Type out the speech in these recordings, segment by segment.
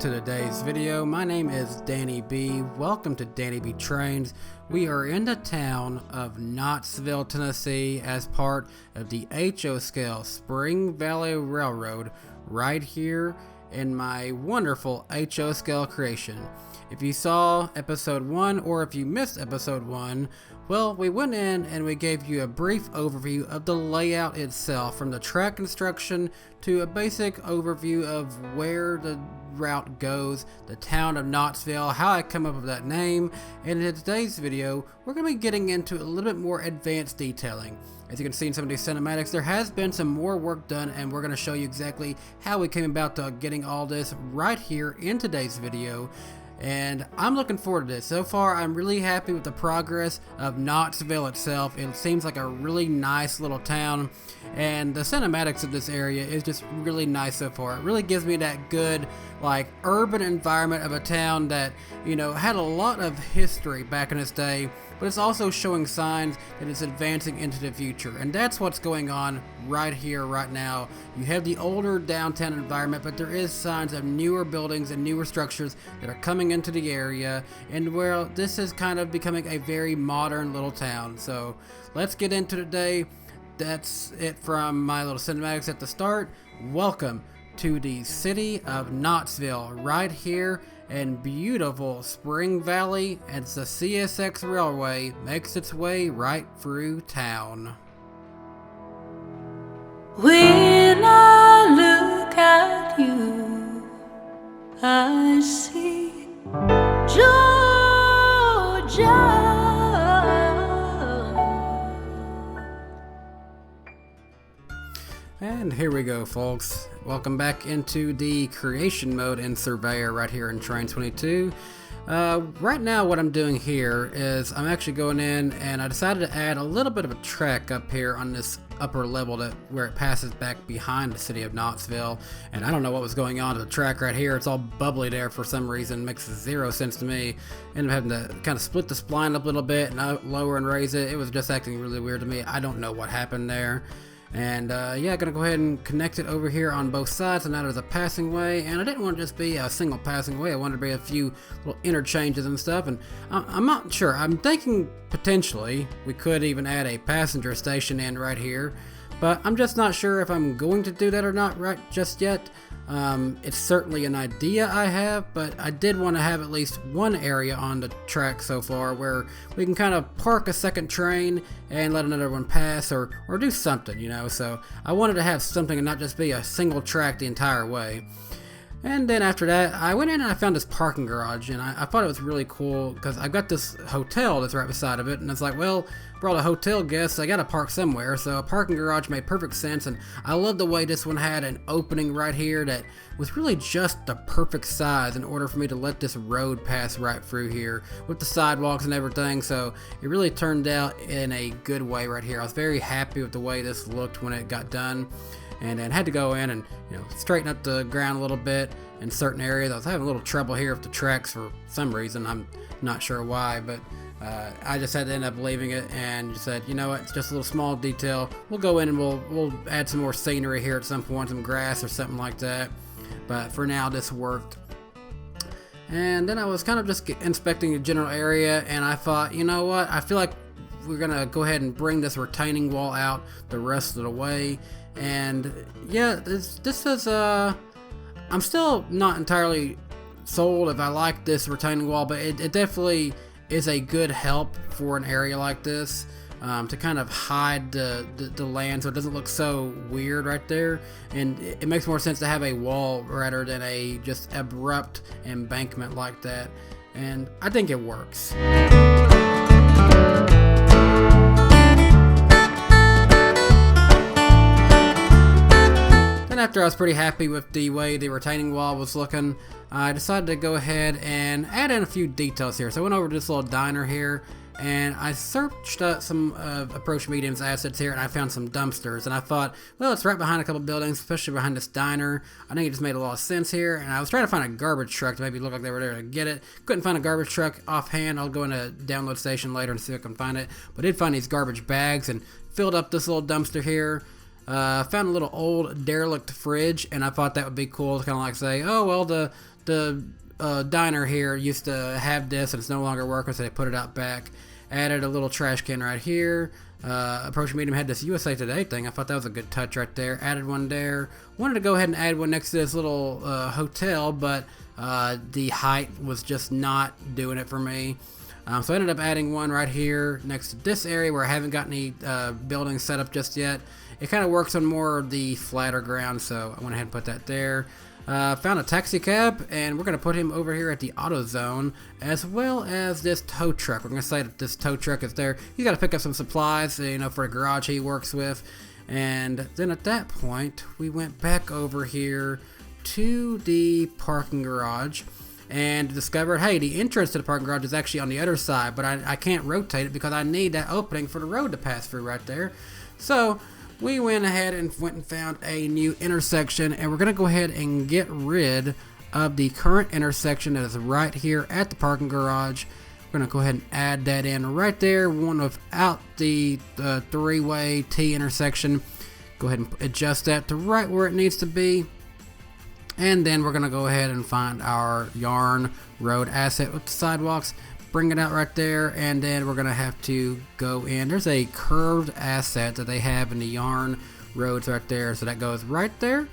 to today's video. My name is Danny B. Welcome to Danny B Trainz. We are in the town of Knoxville, Tennessee as part of the HO Scale Spring Valley Railroad right here in my wonderful HO Scale creation. If you saw episode 1 or if you missed episode 1, well, we went in and we gave you a brief overview of the layout itself, from the track construction to a basic overview of where the route goes, the town of Knoxville, how I come up with that name, and in today's video, we're going to be getting into a little bit more advanced detailing. As you can see in some of these cinematics, there has been some more work done, and we're going to show you exactly how we came about to getting all this right here in today's video. And I'm looking forward to this. So far, I'm really happy with the progress of Knoxville itself. It seems like a really nice little town, and the cinematics of this area is just really nice so far. It really gives me that good, like, urban environment of a town that, you know, had a lot of history back in its day, but it's also showing signs that it's advancing into the future. And that's what's going on right here, right now. You have the older downtown environment, but there is signs of newer buildings and newer structures that are coming into the area, and where this is kind of becoming a very modern little town. So let's get into today. That's it from my little cinematics at the start. Welcome to the city of Knoxville, right here in beautiful Spring Valley, as the CSX Railway makes its way right through town. When I look at you, I see Georgia. And here we go, folks. Welcome back into the creation mode in Surveyor right here in Trainz 22. Right now what I'm doing here is I'm actually going in and I decided to add a little bit of a track up here on this upper level where it passes back behind the city of Knoxville. And I don't know what was going on to the track right here. It's all bubbly there for some reason. Makes zero sense to me. Ended up having to kind of split the spline up a little bit and lower and raise it. It was just acting really weird to me. I don't know what happened there. And yeah, gonna go ahead and connect it over here on both sides, and now there's a passing way, and I didn't want to just be a single passing way. I wanted to be a few little interchanges and stuff, and I'm not sure. I'm thinking potentially we could even add a passenger station in right here, but I'm just not sure if I'm going to do that or not right just yet. It's certainly an idea I have, but I did want to have at least one area on the track so far where we can kind of park a second train and let another one pass, or do something, you know. So I wanted to have something and not just be a single track the entire way. And then after that, I went in and I found this parking garage, and I thought it was really cool because I've got this hotel that's right beside of it, and it's like, well, for all the hotel guests, I gotta park somewhere, so a parking garage made perfect sense. And I love the way this one had an opening right here that was really just the perfect size in order for me to let this road pass right through here with the sidewalks and everything. So it really turned out in a good way right here. I was very happy with the way this looked when it got done. And then had to go in and, you know, straighten up the ground a little bit in certain areas. I was having a little trouble here with the tracks for some reason. I'm not sure why, but I just had to end up leaving it and just said, you know what, it's just a little small detail. We'll go in and we'll add some more scenery here at some point, some grass or something like that. But for now, this worked. And then I was kind of just inspecting the general area, and I thought, you know what, I feel like we're gonna go ahead and bring this retaining wall out the rest of the way. And yeah, this is I'm still not entirely sold if I like this retaining wall, but it definitely is a good help for an area like this, to kind of hide the land so it doesn't look so weird right there. And it makes more sense to have a wall rather than a just abrupt embankment like that, and I think it works. After I was pretty happy with the way the retaining wall was looking, I decided to go ahead and add in a few details here. So I went over to this little diner here, and I searched some Approach Medium's assets here, and I found some dumpsters. And I thought, well, it's right behind a couple buildings, especially behind this diner. I think it just made a lot of sense here. And I was trying to find a garbage truck to maybe look like they were there to get it. Couldn't find a garbage truck offhand. I'll go in a download station later and see if I can find it. But I did find these garbage bags and filled up this little dumpster here. Found a little old derelict fridge, and I thought that would be cool to kind of like say, oh well, the diner here used to have this, and it's no longer working, so they put it out back. Added a little trash can right here. Approach Medium had this USA Today thing. I thought that was a good touch right there. Added one there. Wanted to go ahead and add one next to this little hotel, but the height was just not doing it for me. So I ended up adding one right here next to this area where I haven't got any buildings set up just yet. It kind of works on more of the flatter ground, so I went ahead and put that there. Found a taxi cab, and we're going to put him over here at the auto zone, as well as this tow truck. We're going to say that this tow truck is there. He's got to pick up some supplies, for a garage he works with. And then at that point, we went back over here to the parking garage and discovered, hey, the entrance to the parking garage is actually on the other side, but I can't rotate it because I need that opening for the road to pass through right there. So we went ahead and found a new intersection, and we're going to go ahead and get rid of the current intersection that is right here at the parking garage. We're going to go ahead and add that in right there, one without the three-way T intersection. Go ahead and adjust that to right where it needs to be. And then we're going to go ahead and find our yarn road asset with the sidewalks. Bring it out right there, and then we're going to have to go in. There's a curved asset that they have in the yarn roads right there. So that goes right there.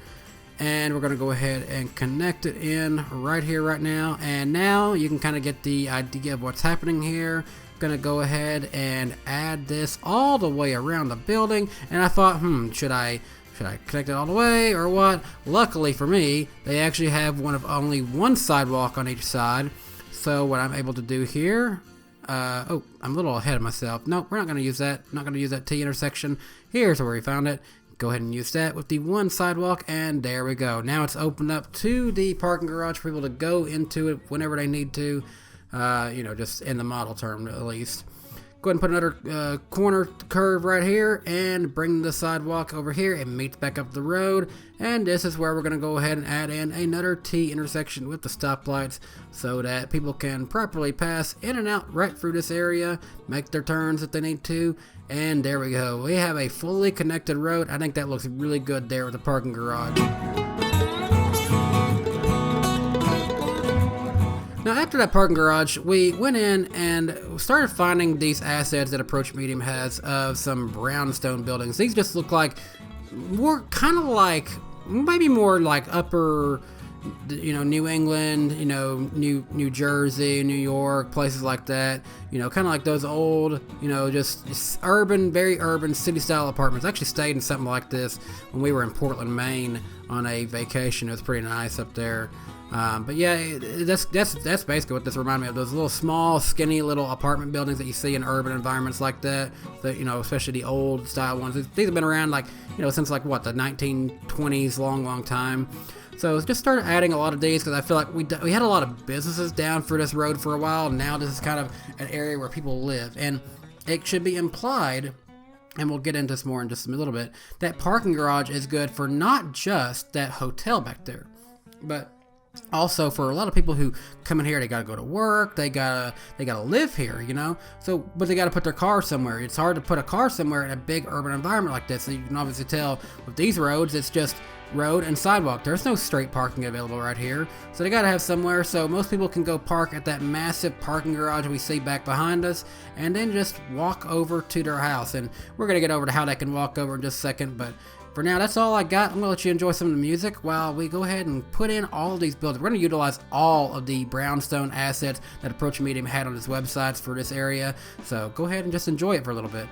And we're going to go ahead and connect it in right here, right now. And now you can kind of get the idea of what's happening here. Going to go ahead and add this all the way around the building. And I thought, should I connect it all the way or what? Luckily for me, they actually have only one sidewalk on each side. So what I'm able to do here, I'm a little ahead of myself. Nope, we're not going to use that. Not going to use that T intersection. Here's where we found it. Go ahead and use that with the one sidewalk, and there we go. Now it's opened up to the parking garage for people to go into it whenever they need to, just in the model term at least. Go ahead and put another corner curve right here and bring the sidewalk over here and meet back up the road. And this is where we're going to go ahead and add in another T intersection with the stoplights so that people can properly pass in and out right through this area, make their turns if they need to. And there we go. We have a fully connected road. I think that looks really good there with the parking garage. Now, after that parking garage, we went in and started finding these assets that Approach Medium has of some brownstone buildings. These just look like maybe more like upper, New England, New Jersey, New York, places like that. Kind of like those old, just urban, very urban city-style apartments. I actually stayed in something like this when we were in Portland, Maine on a vacation. It was pretty nice up there. But yeah, that's basically what this reminded me of. Those little small, skinny little apartment buildings that you see in urban environments like that. Especially the old style ones. These have been around since the 1920s, long time. So just started adding a lot of these because I feel like we had a lot of businesses down for this road for a while. And now this is kind of an area where people live, and it should be implied, and we'll get into this more in just a little bit, that parking garage is good for not just that hotel back there, but also for a lot of people who come in here. They gotta go to work, they gotta live here, but they gotta put their car somewhere. It's hard to put a car somewhere in a big urban environment like this. So you can obviously tell with these roads, it's just road and sidewalk. There's no straight parking available right here, so they gotta have somewhere. So most people can go park at that massive parking garage we see back behind us, and then just walk over to their house. And we're gonna get over to how they can walk over in just a second, but for now, that's all I got. I'm going to let you enjoy some of the music while we go ahead and put in all of these buildings. We're going to utilize all of the brownstone assets that Approach Medium had on his websites for this area. So go ahead and just enjoy it for a little bit.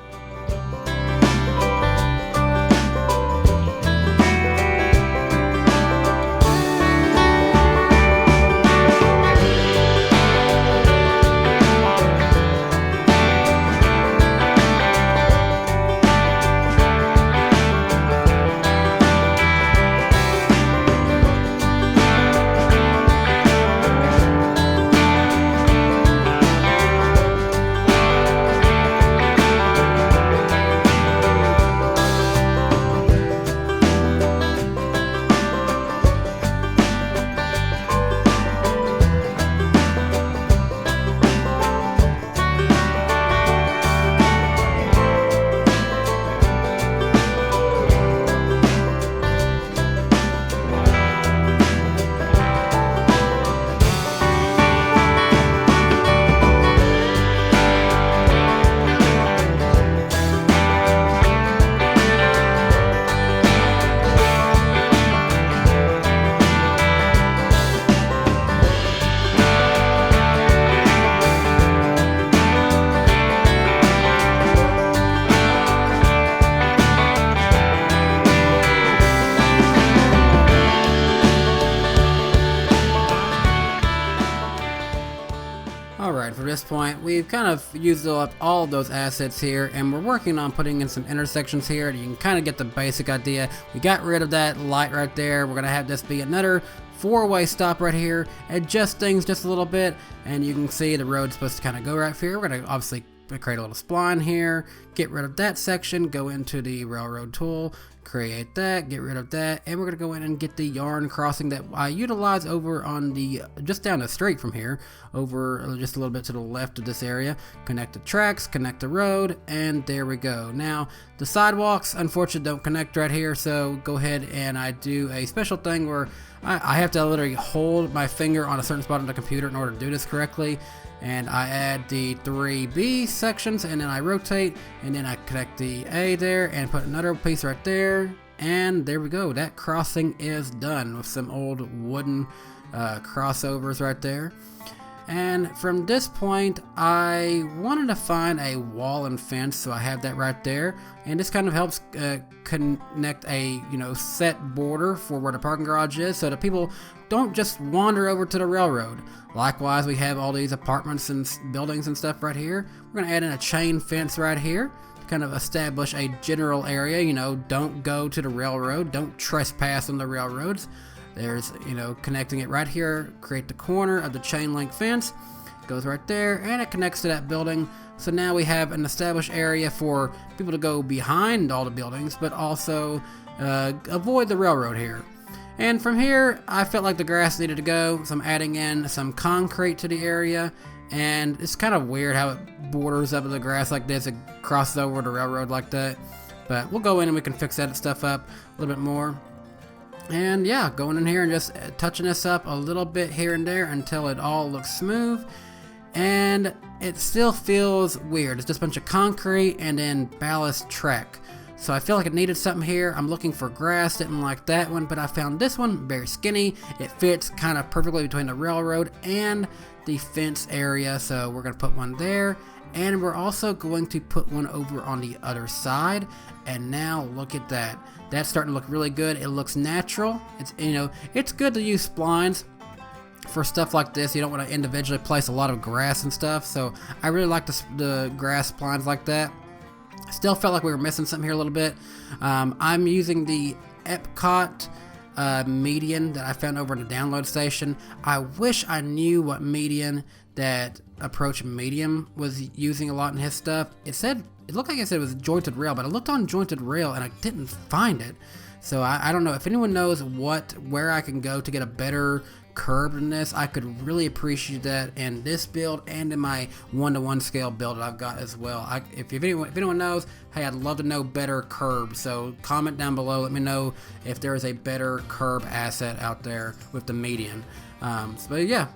Alright, for this point, we've kind of used up all of those assets here, and we're working on putting in some intersections here. You can kind of get the basic idea. We got rid of that light right there. We're going to have this be another four-way stop right here, adjust things just a little bit, and you can see the road's supposed to kind of go right here. We're going to obviously create a little spline here, get rid of that section, go into the railroad tool, create that, get rid of that, and we're going to go in and get the yarn crossing that I utilize over on the, just down the street from here, over just a little bit to the left of this area. Connect the tracks, connect the road, and there we go. Now, the sidewalks, unfortunately, don't connect right here, so go ahead and I do a special thing where I have to literally hold my finger on a certain spot on the computer in order to do this correctly. And I add the 3B sections, and then I rotate, and then I connect the A there and put another piece right there, and there we go. That crossing is done with some old wooden crossovers right there. And from this point, I wanted to find a wall and fence, so I have that right there. And this kind of helps connect a set border for where the parking garage is, so that people don't just wander over to the railroad. Likewise, we have all these apartments and buildings and stuff right here. We're going to add in a chain fence right here to kind of establish a general area. Don't go to the railroad, don't trespass on the railroads. There's, connecting it right here, create the corner of the chain link fence, goes right there, and it connects to that building. So now we have an established area for people to go behind all the buildings, but also avoid the railroad here. And from here, I felt like the grass needed to go, so I'm adding in some concrete to the area, and it's kind of weird how it borders up with the grass like this, it crosses over the railroad like that, but we'll go in and we can fix that stuff up a little bit more. And yeah, going in here and just touching this up a little bit here and there until it all looks smooth. And it still feels weird. It's just a bunch of concrete and then ballast track. So I feel like it needed something here. I'm looking for grass, didn't like that one, but I found this one very skinny. It fits kind of perfectly between the railroad and the fence area. So we're going to put one there. And we're also going to put one over on the other side. And now look at that. That's starting to look really good. It looks natural. It's good to use splines for stuff like this. You don't want to individually place a lot of grass and stuff. So I really like the grass splines like that. Still felt like we were missing something here a little bit. I'm using the Epcot median that I found over in the download station. I wish I knew what median that Approach Medium was using a lot in his stuff. It looked like it said it was jointed rail, but I looked on jointed rail and I didn't find it. So I don't know if anyone knows where I can go to get a better curve than this. I could really appreciate that in this build and in my 1-to-1 scale build that I've got as well. If anyone knows, hey, I'd love to know better curbs. So comment down below. Let me know if there is a better curb asset out there with the median. But yeah.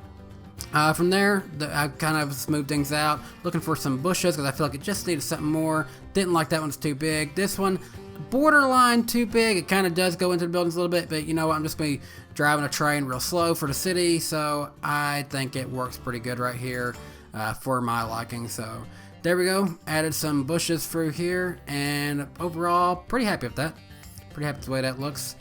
From there, I kind of smoothed things out, looking for some bushes because I feel like it just needed something more. Didn't like that one's too big. This one, borderline too big. It kind of does go into the buildings a little bit, but you know what? I'm just going to be driving a train real slow for the city, so I think it works pretty good right here for my liking. So there we go. Added some bushes through here, and overall, pretty happy with that. Pretty happy with the way that looks.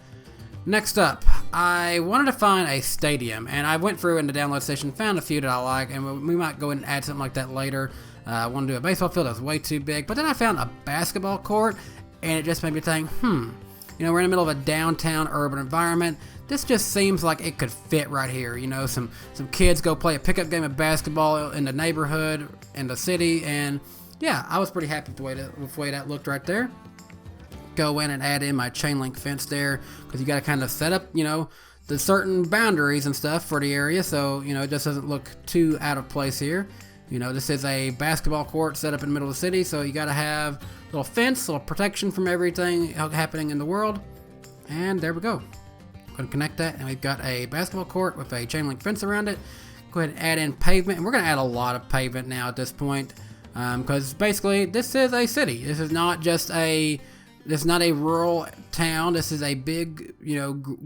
Next up, I wanted to find a stadium, and I went through in the download station, found a few that I like, and we might go in and add something like that later. I want to do a baseball field that was way too big, but then I found a basketball court, and it just made me think, we're in the middle of a downtown urban environment. This just seems like it could fit right here. Some kids go play a pickup game of basketball in the neighborhood, in the city, and yeah, I was pretty happy with the way that looked right there. Go in and add in my chain link fence there because you got to kind of set up the certain boundaries and stuff for the area, so it just doesn't look too out of place here. This is a basketball court set up in the middle of the city, so you got to have a little fence, a little protection from everything happening in the world. And there we go. Going to connect that, and we've got a basketball court with a chain link fence around it. Go ahead and add in pavement, and we're going to add a lot of pavement now at this point because basically this is a city. This is not just This is not a rural town. This is a big,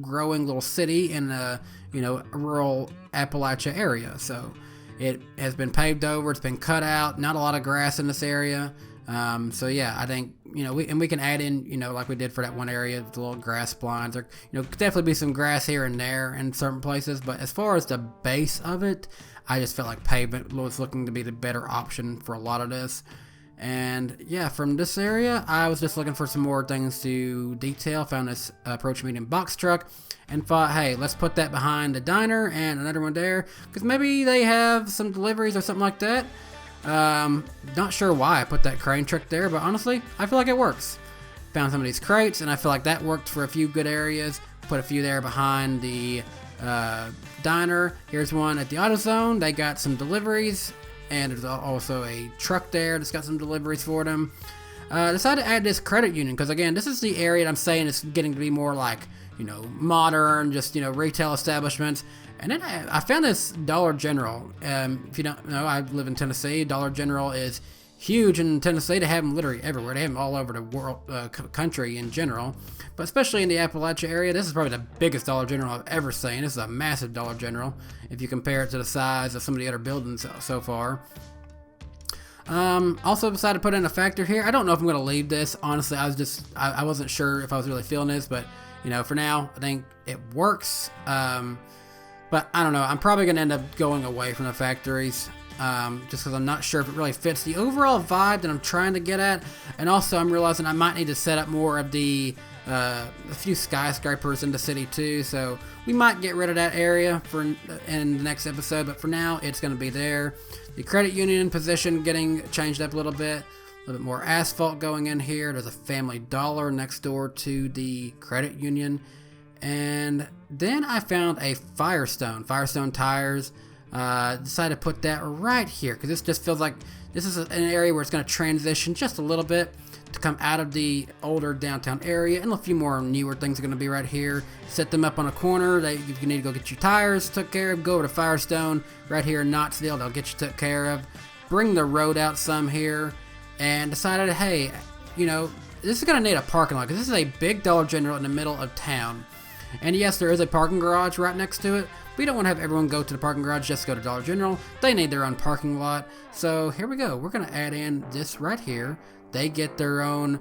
growing little city in a, rural Appalachia area. So it has been paved over. It's been cut out. Not a lot of grass in this area. So yeah, I think, we can add in, like we did for that one area, the little grass blinds. Or, could definitely be some grass here and there in certain places. But as far as the base of it, I just felt like pavement was looking to be the better option for a lot of this. And yeah, from this area, I was just looking for some more things to detail. Found this approach medium box truck and thought, hey, let's put that behind the diner and another one there, because maybe they have some deliveries or something like that. Not sure why I put that crane truck there, but honestly, I feel like it works. Found some of these crates, and I feel like that worked for a few good areas. Put a few there behind the diner. Here's one at the AutoZone. They got some deliveries. And there's also a truck there that's got some deliveries for them. Decided to add this credit union because, again, this is the area that I'm saying is getting to be more like, modern, just, retail establishments. And then I found this Dollar General. If you don't know, I live in Tennessee. Dollar General is huge in Tennessee. They have them literally everywhere. They have them all over the world, country in general. But especially in the Appalachia area, this is probably the biggest Dollar General I've ever seen. This is a massive Dollar General if you compare it to the size of some of the other buildings so far. Also decided to put in a factor here. I don't know if I'm going to leave this. Honestly, I wasn't sure if I was really feeling this, but for now, I think it works. But I don't know. I'm probably going to end up going away from the factories. Just because I'm not sure if it really fits the overall vibe that I'm trying to get at. And also I'm realizing I might need to set up more of a few skyscrapers in the city too, so we might get rid of that area in the next episode, but for now it's going to be there. The credit union position getting changed up a little bit more asphalt going in here. There's a Family Dollar next door to the credit union, and then I found a Firestone tires. Decided to put that right here because this just feels like this is an area where it's going to transition just a little bit to come out of the older downtown area, and a few more newer things are going to be right here. Set them up on a corner. If you need to go get your tires took care of, go over to Firestone right here in Knoxville. They'll get you took care of. Bring the road out some here, and decided, hey, this is going to need a parking lot because this is a big Dollar General in the middle of town. And yes, there is a parking garage right next to it. We don't want to have everyone go to the parking garage just to go to Dollar General. They need their own parking lot. So here we go. We're going to add in this right here. They get their own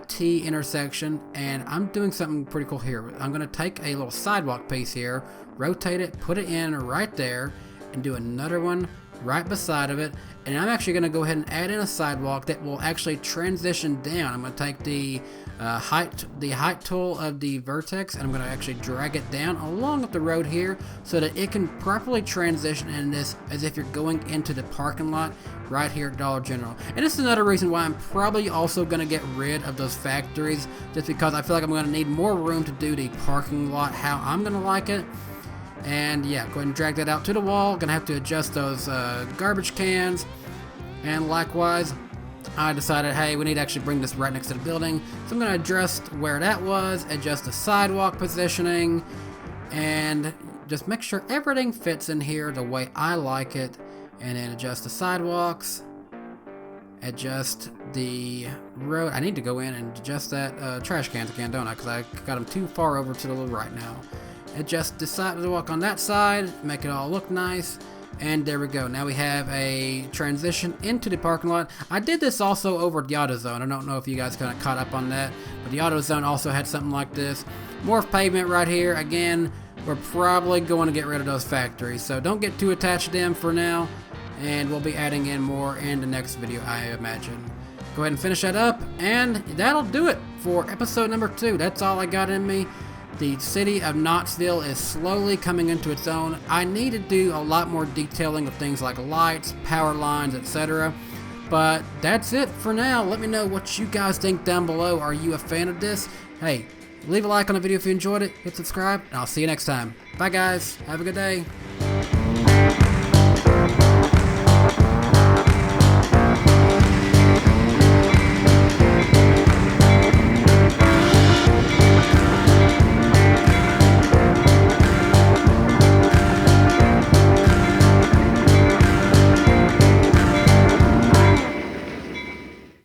T intersection, and I'm doing something pretty cool here. I'm going to take a little sidewalk piece here, rotate it, put it in right there, and do another one right beside of it. And I'm actually going to go ahead and add in a sidewalk that will actually transition down. I'm going to take the height tool of the vertex, and I'm going to actually drag it down along up the road here so that it can properly transition in this as if you're going into the parking lot right here at Dollar General. And this is another reason why I'm probably also going to get rid of those factories, just because I feel like I'm going to need more room to do the parking lot how I'm going to like it. And yeah, go ahead and drag that out to the wall. Gonna have to adjust those garbage cans. And likewise, I decided, hey, we need to actually bring this right next to the building. So I'm gonna adjust where that was, adjust the sidewalk positioning, and just make sure everything fits in here the way I like it. And then adjust the sidewalks, adjust the road. I need to go in and adjust that trash cans again, don't I? Because I got them too far over to the right now. Adjust the sidewalk on that side, make it all look nice, and there we go. Now we have a transition into the parking lot. I did this also over at the AutoZone. I don't know if you guys kind of caught up on that, but the AutoZone also had something like this. More pavement right here. Again, we're probably going to get rid of those factories, so don't get too attached to them for now, and we'll be adding in more in the next video, I imagine. Go ahead and finish that up, and that'll do it for episode number 2. That's all I got in me. The city of Knoxville is slowly coming into its own. I need to do a lot more detailing of things like lights, power lines, etc. But that's it for now. Let me know what you guys think down below. Are you a fan of this? Hey, leave a like on the video if you enjoyed it. Hit subscribe, and I'll see you next time. Bye guys. Have a good day.